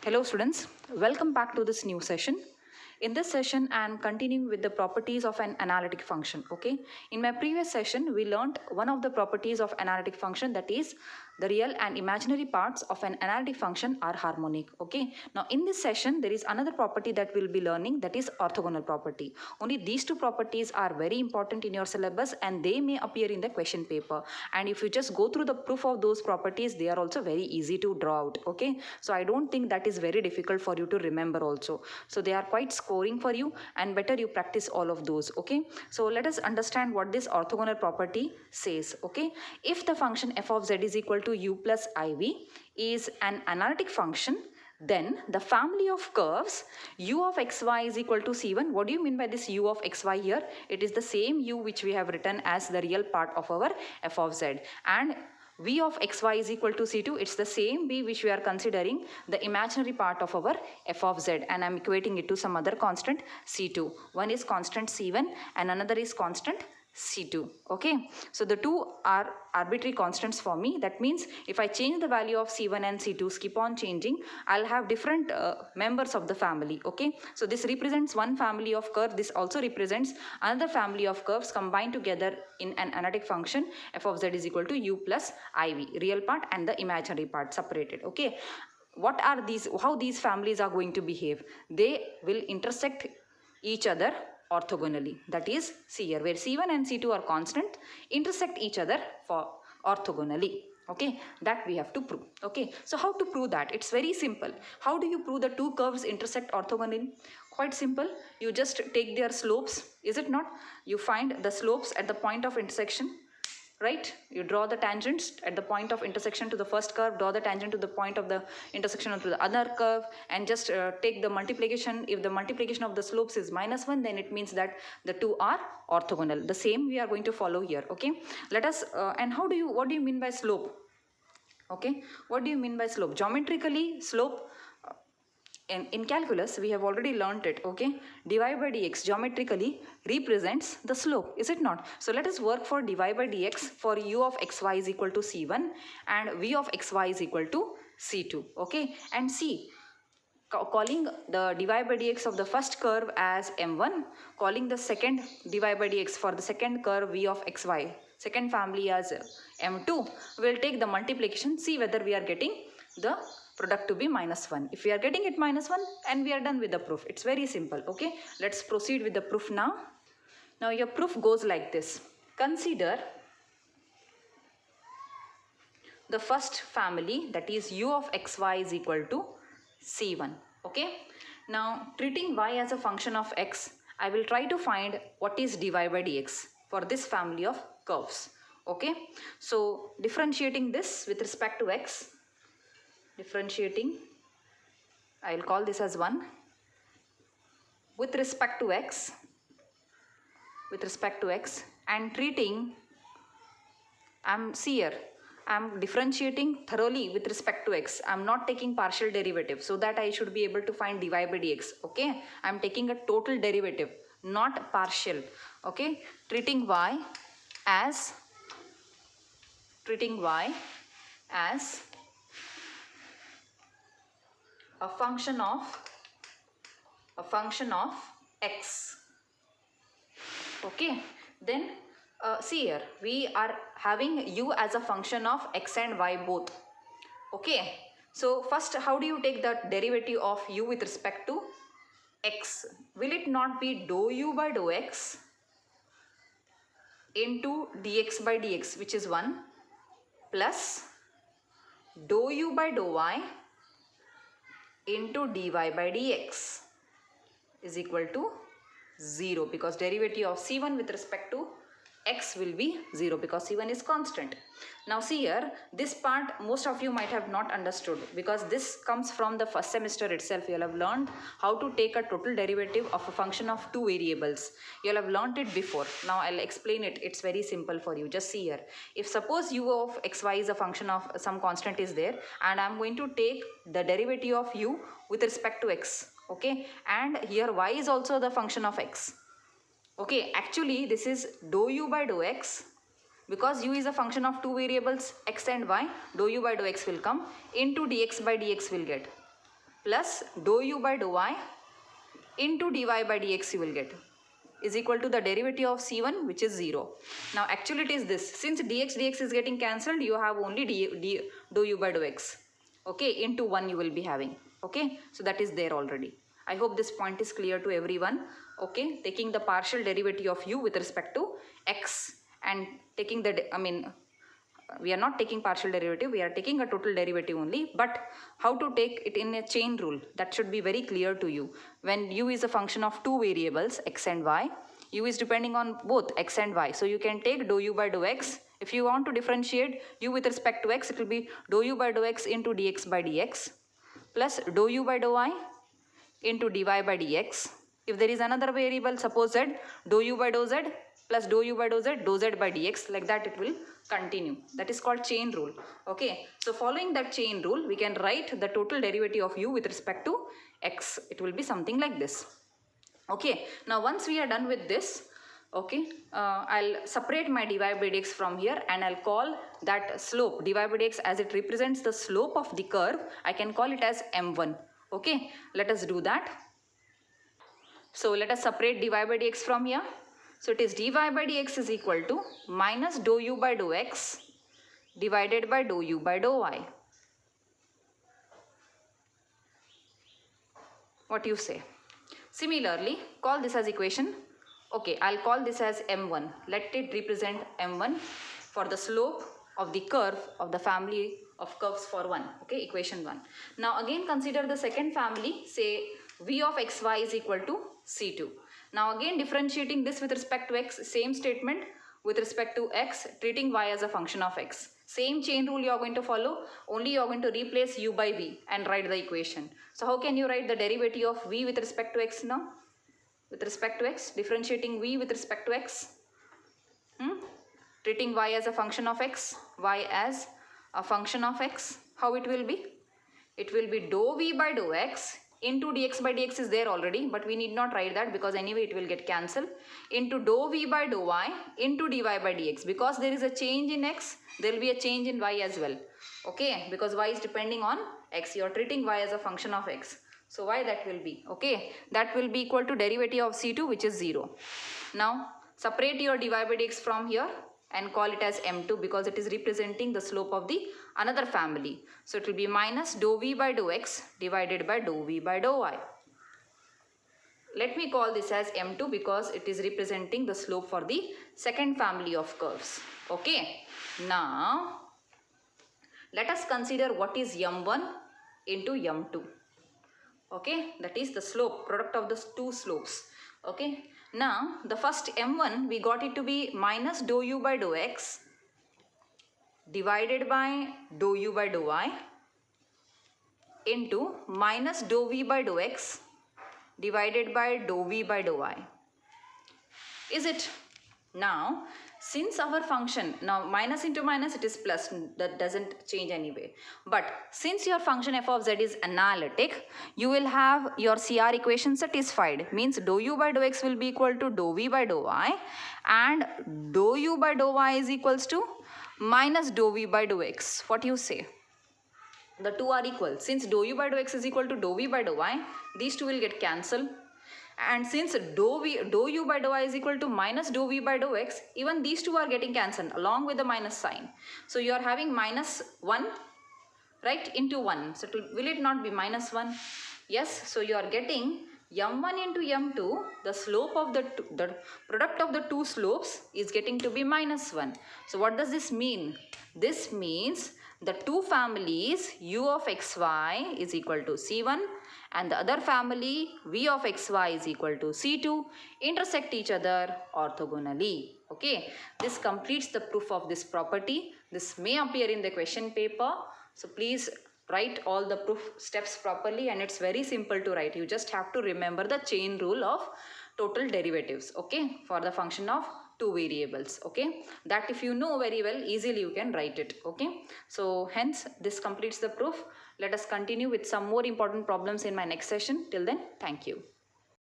Hello students, welcome back to this new session. In this session, I am continuing with the properties of an analytic function, okay? In my previous session, we learned one of the properties of analytic function, that is the real and imaginary parts of an analytic function are harmonic, okay? Now in this session, there is another property that we'll be learning, that is orthogonal property. Only these two properties are very important in your syllabus and they may appear in the question paper. And if you just go through the proof of those properties, they are also very easy to draw out, okay? So I don't think that is very difficult for you to remember also. So they are quite scoring for you and better you practice all of those, okay? So let us understand what this orthogonal property says, okay? If the function f of z is equal to u plus iv is an analytic function, then the family of curves u of xy is equal to c1. What do you mean by this u of xy here? It is the same u which we have written as the real part of our f of z, and v of xy is equal to c2. It's the same v which we are considering the imaginary part of our f of z, and I'm equating it to some other constant c2. One is constant c1 and another is constant c2, okay? So the two are arbitrary constants for me. That means if I change the value of c1 and c2, keep on changing, I'll have different members of the family, okay? So this represents one family of curve. This also represents another family of curves combined together in an analytic function. F of z is equal to u plus iv, real part and the imaginary part separated, okay? What are these, how these families are going to behave? They will intersect each other orthogonally. That is, see here, where c1 and c2 are constant, intersect each other for orthogonally, okay? That we have to prove, okay? So how to prove that? It's very simple. How do you prove the two curves intersect orthogonally? Quite simple. You just take their slopes, is it not? You find the slopes at the point of intersection, right? You draw the tangents at the point of intersection to the first curve, draw the tangent to the point of the intersection to the other curve, and just take the multiplication. If the multiplication of the slopes is -1, then it means that the two are orthogonal. The same we are going to follow here, okay? Let us, and what do you mean by slope? Okay, what do you mean by slope? Geometrically, slope, in calculus we have already learnt it, okay? Dy by dx geometrically represents the slope, is it not? So let us work for dy by dx for u of xy is equal to c1 and v of xy is equal to c2, okay? And see, calling the dy by dx of the first curve as m1, calling the second dy by dx for the second curve v of xy, second family, as m2, we'll take the multiplication, see whether we are getting the product to be -1. If we are getting it -1, and we are done with the proof. It's very simple, okay? Let's proceed with the proof now. Now your proof goes like this. Consider the first family, that is u of xy is equal to c1, okay? Now treating y as a function of x, I will try to find what is dy by dx for this family of curves, okay? So differentiating this with respect to x, differentiating, I will call this as 1 with respect to x, and treating, I'm differentiating thoroughly with respect to x. I'm not taking partial derivative, so that I should be able to find dy by dx, okay? I'm taking a total derivative, not partial, okay? Treating y as a function of x, okay? Then see here, we are having u as a function of x and y both, okay? So first, how do you take the derivative of u with respect to x? Will it not be dou u by dou x into dx by dx, which is 1, plus dou u by dou y into dy by dx is equal to 0, because derivative of c1 with respect to x will be 0 because c1 is constant. Now see here, this part most of you might have not understood, because this comes from the first semester itself. You will have learned how to take a total derivative of a function of two variables. You will have learned it before. Now I'll explain it. It's very simple for you. Just see here. If suppose u of xy is a function of some constant is there, and I'm going to take the derivative of u with respect to x, okay? And here y is also the function of x. Okay, actually this is dou u by dou x, because u is a function of two variables x and y, dou u by dou x will come into dx by dx will get, plus dou u by dou y into dy by dx you will get is equal to the derivative of c1, which is 0. Now actually it is this, since dx is getting cancelled, you have only dou u by dou x, okay, into 1 you will be having, okay, so that is there already. I hope this point is clear to everyone, okay. Taking the partial derivative of u with respect to x and taking the, we are not taking partial derivative, we are taking a total derivative only, but how to take it in a chain rule, that should be very clear to you. When u is a function of two variables, x and y, u is depending on both x and y, so you can take dou u by dou x. If you want to differentiate u with respect to x, it will be dou u by dou x into dx by dx plus dou u by dou y into dy by dx. If there is another variable, suppose z, dou u by dou z plus dou u by dou z by dx, like that it will continue. That is called chain rule, okay. So following that chain rule, we can write the total derivative of u with respect to x. It will be something like this, okay. Now once we are done with this, okay, I'll separate my dy by dx from here and I'll call that slope dy by dx as it represents the slope of the curve. I can call it as m1, okay. Let us do that. So let us separate dy by dx from here. So it is dy by dx is equal to minus dou u by dou x divided by dou u by dou y. What you say? Similarly, call this as equation. Okay, I'll call this as m1. Let it represent m1 for the slope of the curve of the family of curves for 1. Okay, equation 1. Now again consider the second family, say v of xy is equal to c2. Now again differentiating this with respect to x, same statement with respect to x, treating y as a function of x. Same chain rule you are going to follow, only you are going to replace u by v and write the equation. So how can you write the derivative of v with respect to x now? With respect to x, differentiating v with respect to x, treating y as a function of x, y as a function of x, how it will be? It will be dou v by dou x into dx by dx is there already, but we need not write that because anyway it will get cancelled, into dou v by dou y into dy by dx. Because there is a change in x, there will be a change in y as well, okay, because y is depending on x, you are treating y as a function of x. So y that will be, okay, that will be equal to derivative of c2, which is 0. Now separate your dy by dx from here and call it as m2 because it is representing the slope of the another family. So it will be minus dou v by dou x divided by dou v by dou y. Let me call this as m2 because it is representing the slope for the second family of curves, okay. Now let us consider what is m1 into m2, okay, that is the slope, product of the two slopes, okay. Now the first m1 we got it to be minus dou u by dou x divided by dou u by dou y into minus dou v by dou x divided by dou v by dou y. Is it? Now since our function, now minus into minus it is plus, that doesn't change anyway, but since your function f of z is analytic, you will have your CR equation satisfied, means dou u by dou x will be equal to dou v by dou y and dou u by dou y is equals to minus dou v by dou x. What you say? The two are equal. Since dou u by dou x is equal to dou v by dou y, these two will get cancelled. And since dou u by dou y is equal to minus dou v by dou x, even these two are getting cancelled along with the minus sign. So you are having minus 1, right, into 1. So will it not be minus 1? Yes. So you are getting m1 into m2, the slope of the product of the two slopes is getting to be minus 1. So what does this mean? This means the two families u of xy is equal to c1 and the other family v of xy is equal to c2 intersect each other orthogonally. Okay, this completes the proof of this property. This may appear in the question paper, so please write all the proof steps properly, and it's very simple to write. You just have to remember the chain rule of total derivatives, okay, for the function of two variables, okay. That if you know very well, easily you can write it, okay. So hence this completes the proof. Let us continue with some more important problems in my next session. Till then, thank you.